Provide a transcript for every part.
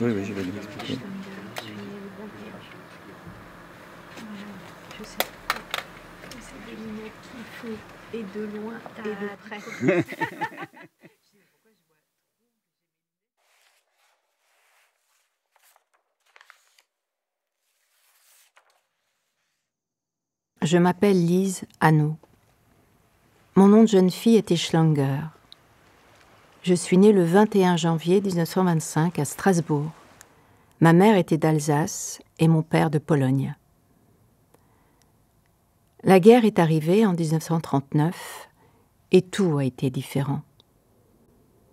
Oui, oui, je vais lui expliquer. Je sais pas. C'est des lunettes qu'il faut, et de loin et de près. Je m'appelle Lise Hanau. Mon nom de jeune fille était Schlanger. Je suis née le 21 janvier 1925 à Strasbourg. Ma mère était d'Alsace et mon père de Pologne. La guerre est arrivée en 1939 et tout a été différent.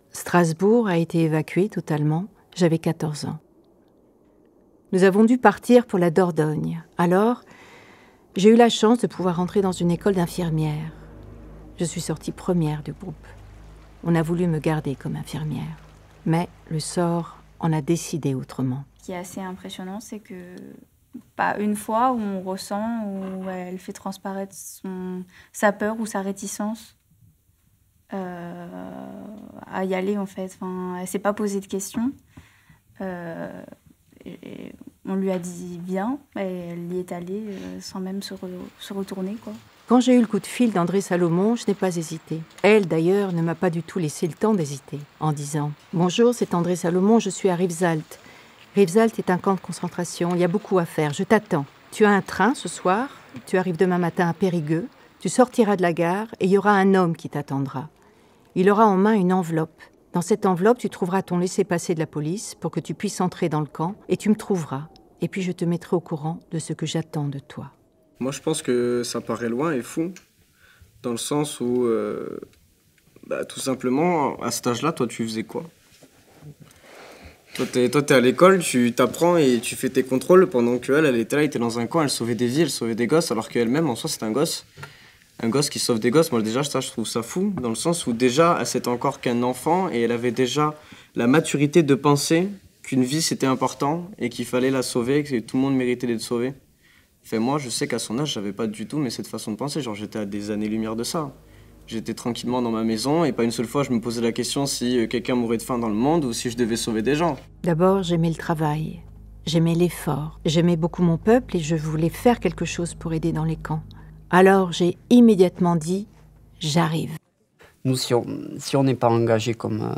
Strasbourg a été évacuée totalement, j'avais 14 ans. Nous avons dû partir pour la Dordogne. Alors, j'ai eu la chance de pouvoir entrer dans une école d'infirmière. Je suis sortie première du groupe. On a voulu me garder comme infirmière. Mais le sort en a décidé autrement. Ce qui est assez impressionnant, c'est que pas une fois où on ressent, où elle fait transparaître sa peur ou sa réticence à y aller, en fait. Enfin, elle ne s'est pas posé de questions. Et on lui a dit « viens », et elle y est allée sans même se retourner, quoi. Quand j'ai eu le coup de fil d'André Salomon, je n'ai pas hésité. Elle, d'ailleurs, ne m'a pas du tout laissé le temps d'hésiter, en disant « Bonjour, c'est André Salomon, je suis à Rivesaltes. Rivesaltes est un camp de concentration, il y a beaucoup à faire, je t'attends. Tu as un train ce soir, tu arrives demain matin à Périgueux, tu sortiras de la gare et il y aura un homme qui t'attendra. Il aura en main une enveloppe. Dans cette enveloppe, tu trouveras ton laissez-passer de la police pour que tu puisses entrer dans le camp et tu me trouveras. Et puis je te mettrai au courant de ce que j'attends de toi. » Moi, je pense que ça paraît loin et fou, dans le sens où, tout simplement, à cet âge-là, toi, tu faisais quoi? Toi, t'es à l'école, tu t'apprends et tu fais tes contrôles, pendant qu'elle, elle était là, elle était dans un coin, elle sauvait des vies, elle sauvait des gosses, alors qu'elle-même, en soi, c'est un gosse. Un gosse qui sauve des gosses, moi, déjà, ça, je trouve ça fou, dans le sens où, déjà, elle c'était encore qu'un enfant, et elle avait déjà la maturité de penser qu'une vie, c'était important, et qu'il fallait la sauver, que tout le monde méritait d'être sauvé. Enfin, moi, je sais qu'à son âge, j'avais pas du tout mais cette façon de penser. Genre, j'étais à des années-lumière de ça. J'étais tranquillement dans ma maison et pas une seule fois, je me posais la question si quelqu'un mourait de faim dans le monde ou si je devais sauver des gens. D'abord, j'aimais le travail, j'aimais l'effort, j'aimais beaucoup mon peuple et je voulais faire quelque chose pour aider dans les camps. Alors, j'ai immédiatement dit « j'arrive ». Nous, si on n'est pas engagé comme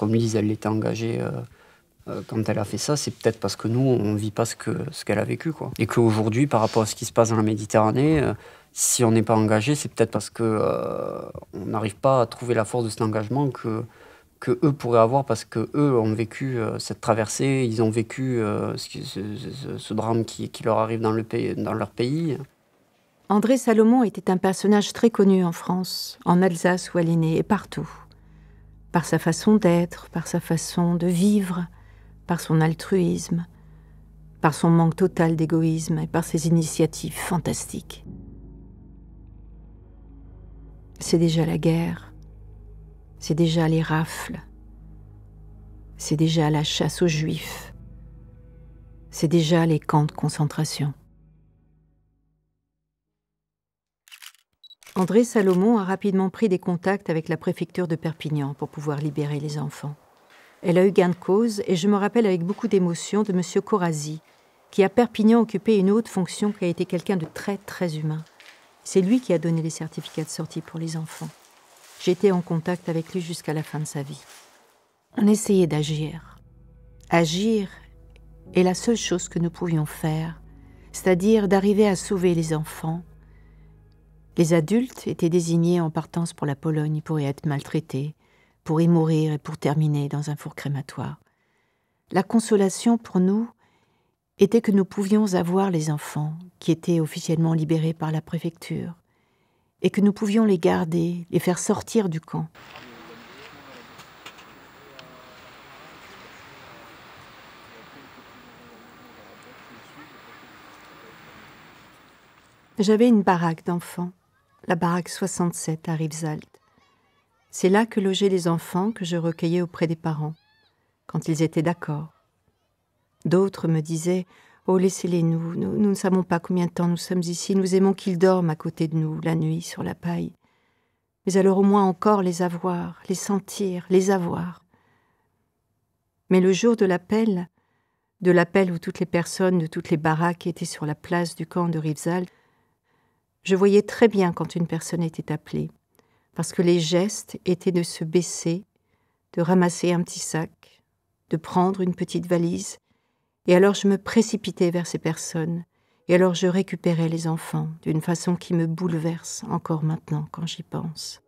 Lise, elle l'était engagée quand elle a fait ça, c'est peut-être parce que nous, on ne vit pas ce qu'elle a vécu, quoi. Et qu'aujourd'hui, par rapport à ce qui se passe dans la Méditerranée, si on n'est pas engagé, c'est peut-être parce qu'on n'arrive pas à trouver la force de cet engagement que eux pourraient avoir, parce qu'eux ont vécu cette traversée, ils ont vécu ce drame qui leur arrive dans leur pays. André Salomon était un personnage très connu en France, en Alsace où elle est née, et partout. Par sa façon d'être, par sa façon de vivre, par son altruisme, par son manque total d'égoïsme et par ses initiatives fantastiques. C'est déjà la guerre, c'est déjà les rafles, c'est déjà la chasse aux Juifs, c'est déjà les camps de concentration. André Salomon a rapidement pris des contacts avec la préfecture de Perpignan pour pouvoir libérer les enfants. Elle a eu gain de cause et je me rappelle avec beaucoup d'émotion de M. Corazzi, qui à Perpignan occupait une haute fonction, qui a été quelqu'un de très très humain. C'est lui qui a donné les certificats de sortie pour les enfants. J'étais en contact avec lui jusqu'à la fin de sa vie. On essayait d'agir. Agir est la seule chose que nous pouvions faire, c'est-à-dire d'arriver à sauver les enfants. Les adultes étaient désignés en partance pour la Pologne pour y être maltraités, pour y mourir et pour terminer dans un four crématoire. La consolation pour nous était que nous pouvions avoir les enfants qui étaient officiellement libérés par la préfecture et que nous pouvions les garder, les faire sortir du camp. J'avais une baraque d'enfants, la baraque 67 à Rivesaltes. C'est là que logeaient les enfants que je recueillais auprès des parents, quand ils étaient d'accord. D'autres me disaient « Oh, laissez-les nous ne savons pas combien de temps nous sommes ici, nous aimons qu'ils dorment à côté de nous, la nuit, sur la paille. Mais alors au moins encore les avoir, les sentir, les avoir. » Mais le jour de l'appel où toutes les personnes de toutes les baraques étaient sur la place du camp de Rivesaltes, je voyais très bien quand une personne était appelée, parce que les gestes étaient de se baisser, de ramasser un petit sac, de prendre une petite valise, et alors je me précipitais vers ces personnes, et alors je récupérais les enfants d'une façon qui me bouleverse encore maintenant quand j'y pense.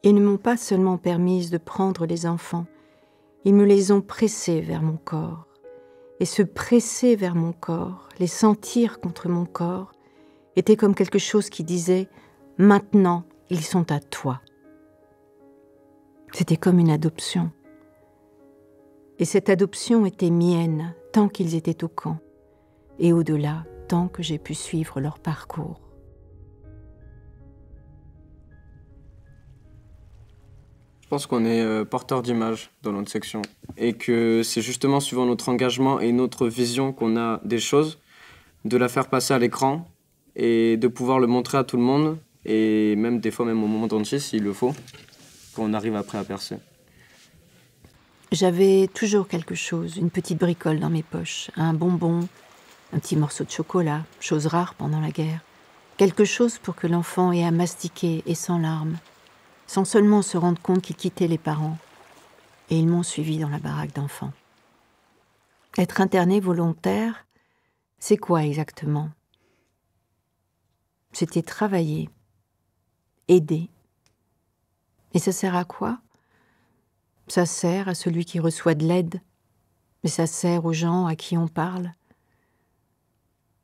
Ils ne m'ont pas seulement permise de prendre les enfants, ils me les ont pressés vers mon corps. Et se presser vers mon corps, les sentir contre mon corps, était comme quelque chose qui disait « Maintenant, ils sont à toi ». C'était comme une adoption. Et cette adoption était mienne tant qu'ils étaient au camp, et au-delà, tant que j'ai pu suivre leur parcours. Je pense qu'on est porteur d'images dans notre section et que c'est justement suivant notre engagement et notre vision qu'on a des choses, de la faire passer à l'écran et de pouvoir le montrer à tout le monde et même des fois même au monde entier s'il le faut, qu'on arrive après à percer. J'avais toujours quelque chose, une petite bricole dans mes poches, un bonbon, un petit morceau de chocolat, chose rare pendant la guerre, quelque chose pour que l'enfant ait à mastiquer et sans larmes, sans seulement se rendre compte qu'il quittait les parents. Et ils m'ont suivi dans la baraque d'enfants. Être interné volontaire, c'est quoi exactement? C'était travailler, aider. Et ça sert à quoi? Ça sert à celui qui reçoit de l'aide, mais ça sert aux gens à qui on parle.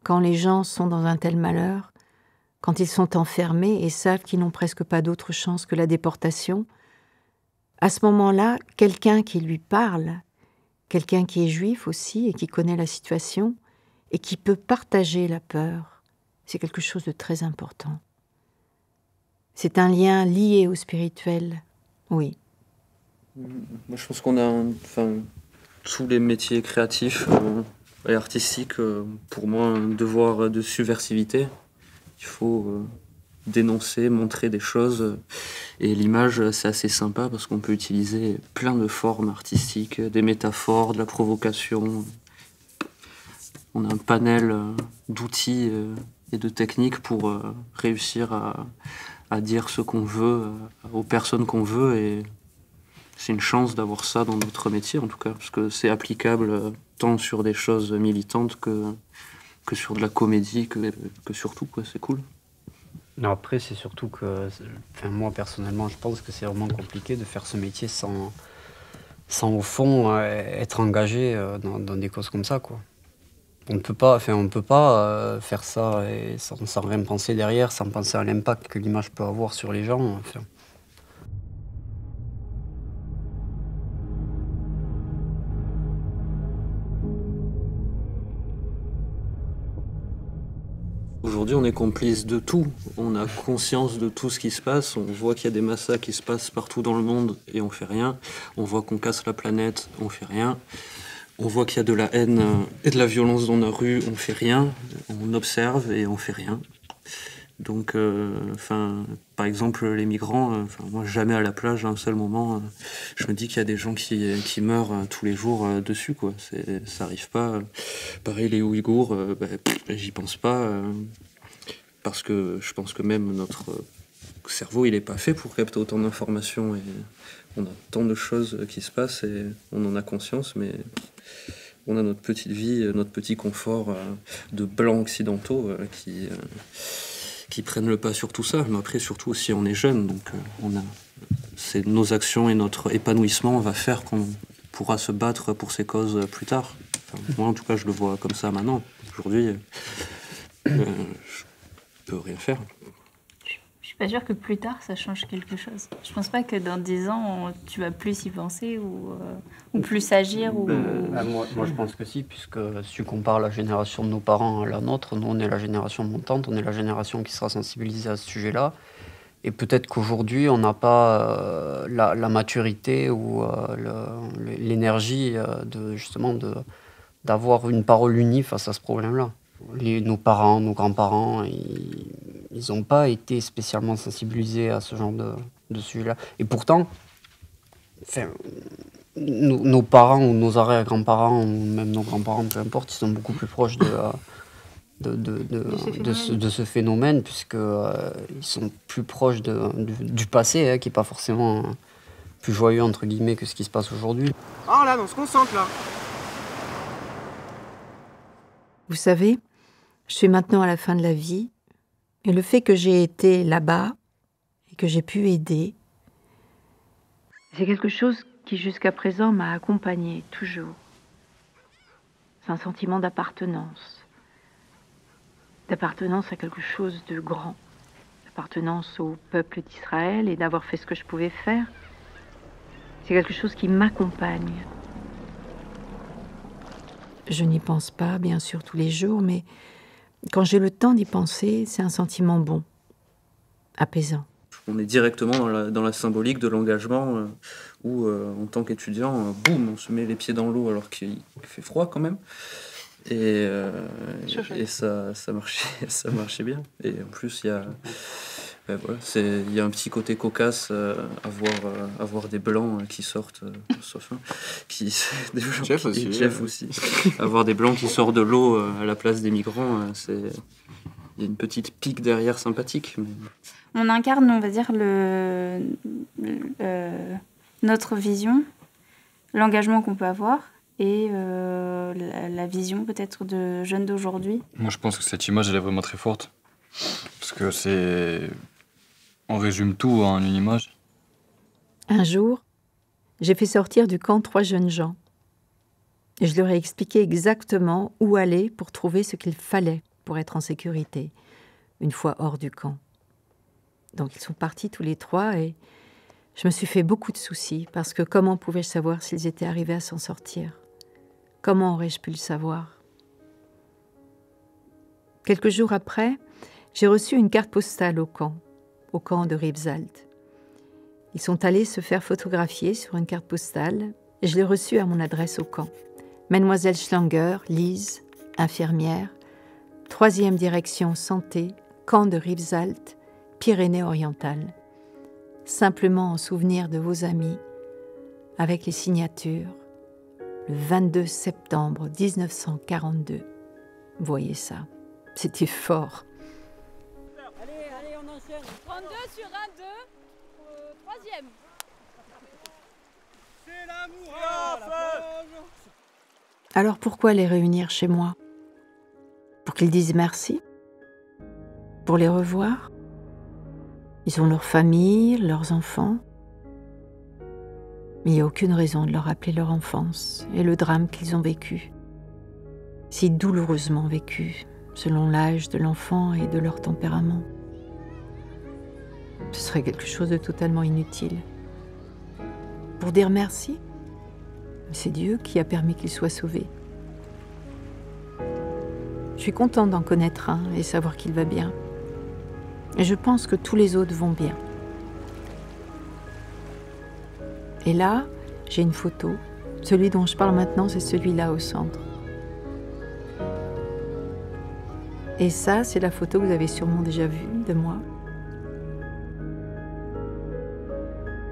Quand les gens sont dans un tel malheur, quand ils sont enfermés et savent qu'ils n'ont presque pas d'autre chance que la déportation, à ce moment-là, quelqu'un qui lui parle, quelqu'un qui est juif aussi et qui connaît la situation et qui peut partager la peur, c'est quelque chose de très important. C'est un lien lié au spirituel, oui. Moi, je pense qu'on a tous les métiers créatifs et artistiques, pour moi, un devoir de subversivité. Il faut dénoncer, montrer des choses. Et l'image, c'est assez sympa parce qu'on peut utiliser plein de formes artistiques, des métaphores, de la provocation. On a un panel d'outils et de techniques pour réussir à dire ce qu'on veut aux personnes qu'on veut. Et c'est une chance d'avoir ça dans notre métier, en tout cas, parce que c'est applicable tant sur des choses militantes que sur de la comédie, que sur tout, quoi. C'est cool. Non, après, c'est surtout que, moi personnellement, je pense que c'est vraiment compliqué de faire ce métier sans au fond, être engagé dans des causes comme ça, quoi. On ne peut pas faire ça et sans rien penser derrière, sans penser à l'impact que l'image peut avoir sur les gens. Enfin. Aujourd'hui, on est complice de tout. On a conscience de tout ce qui se passe. On voit qu'il y a des massacres qui se passent partout dans le monde et on fait rien. On voit qu'on casse la planète, on fait rien. On voit qu'il y a de la haine et de la violence dans la rue, on fait rien. On observe et on fait rien. Donc, par exemple, les migrants, moi jamais à la plage, à un seul moment, je me dis qu'il y a des gens qui meurent tous les jours dessus, quoi. Ça arrive pas. Pareil, les Ouïghours, j'y pense pas, parce que je pense que même notre cerveau, il est pas fait pour capter autant d'informations. Et on a tant de choses qui se passent et on en a conscience, mais on a notre petite vie, notre petit confort de blancs occidentaux qui prennent le pas sur tout ça. Mais après, surtout aussi, on est jeune, donc c'est nos actions et notre épanouissement va faire qu'on pourra se battre pour ces causes plus tard. Enfin, moi, en tout cas, je le vois comme ça maintenant. Aujourd'hui, je peux rien faire. Je suis pas sûre que plus tard, ça change quelque chose. Je pense pas que dans 10 ans, tu vas plus y penser ou plus agir. Moi, je pense que si, puisque si tu compares la génération de nos parents à la nôtre, nous, on est la génération montante, on est la génération qui sera sensibilisée à ce sujet-là. Et peut-être qu'aujourd'hui, on n'a pas la maturité ou l'énergie d'avoir une parole unie face à ce problème-là. Nos parents, nos grands-parents, ils n'ont pas été spécialement sensibilisés à ce genre de sujet-là. Et pourtant, Enfin, nos parents ou nos arrière-grands-parents, ou même nos grands-parents, peu importe, ils sont beaucoup plus proches de ce phénomène, puisqu'ils sont plus proches du passé, hein, qui n'est pas forcément plus joyeux, entre guillemets, que ce qui se passe aujourd'hui. Oh là, on se concentre là. Vous savez, je suis maintenant à la fin de la vie, et le fait que j'ai été là-bas et que j'ai pu aider, c'est quelque chose qui jusqu'à présent m'a accompagnée toujours. C'est un sentiment d'appartenance à quelque chose de grand, d'appartenance au peuple d'Israël et d'avoir fait ce que je pouvais faire. C'est quelque chose qui m'accompagne. Je n'y pense pas, bien sûr, tous les jours, mais quand j'ai le temps d'y penser, c'est un sentiment bon, apaisant. On est directement dans la symbolique de l'engagement où, en tant qu'étudiant, boum, on se met les pieds dans l'eau alors qu'il fait froid quand même. Et ça marchait bien. Et en plus, il y a un petit côté cocasse à voir des blancs qui sortent, sauf un, Jeff aussi. Jeff aussi. Avoir des blancs qui sortent de l'eau à la place des migrants, il y a une petite pique derrière sympathique. Mais... On incarne, on va dire, notre vision, l'engagement qu'on peut avoir et la vision peut-être de jeunes d'aujourd'hui. Moi, je pense que cette image, elle est vraiment très forte. Parce que c'est... On résume tout en une image. Un jour, j'ai fait sortir du camp 3 jeunes gens. Et je leur ai expliqué exactement où aller pour trouver ce qu'il fallait pour être en sécurité, une fois hors du camp. Donc ils sont partis tous les 3 et je me suis fait beaucoup de soucis parce que comment pouvais-je savoir s'ils étaient arrivés à s'en sortir? Comment aurais-je pu le savoir? Quelques jours après, j'ai reçu une carte postale au camp de Rivesaltes. Ils sont allés se faire photographier sur une carte postale et je l'ai reçue à mon adresse au camp. Mademoiselle Schlanger, Lise, infirmière, 3e direction santé, camp de Rivesaltes, Pyrénées-Orientales. Simplement en souvenir de vos amis, avec les signatures, le 22 septembre 1942. Vous voyez ça, c'était fort. Allez, on enchaîne. 32 sur 1, 2, 3e. C'est l'amour. Alors pourquoi les réunir chez moi? Pour qu'ils disent merci? Pour les revoir? Ils ont leur famille, leurs enfants. Mais il n'y a aucune raison de leur rappeler leur enfance et le drame qu'ils ont vécu. Si douloureusement vécu, selon l'âge de l'enfant et de leur tempérament. Ce serait quelque chose de totalement inutile. Pour dire merci, c'est Dieu qui a permis qu'ils soient sauvés. Je suis contente d'en connaître un et savoir qu'il va bien. Et je pense que tous les autres vont bien. Et là, j'ai une photo. Celui dont je parle maintenant, c'est celui-là au centre. Et ça, c'est la photo que vous avez sûrement déjà vue de moi.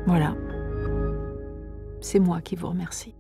Voilà. C'est moi qui vous remercie.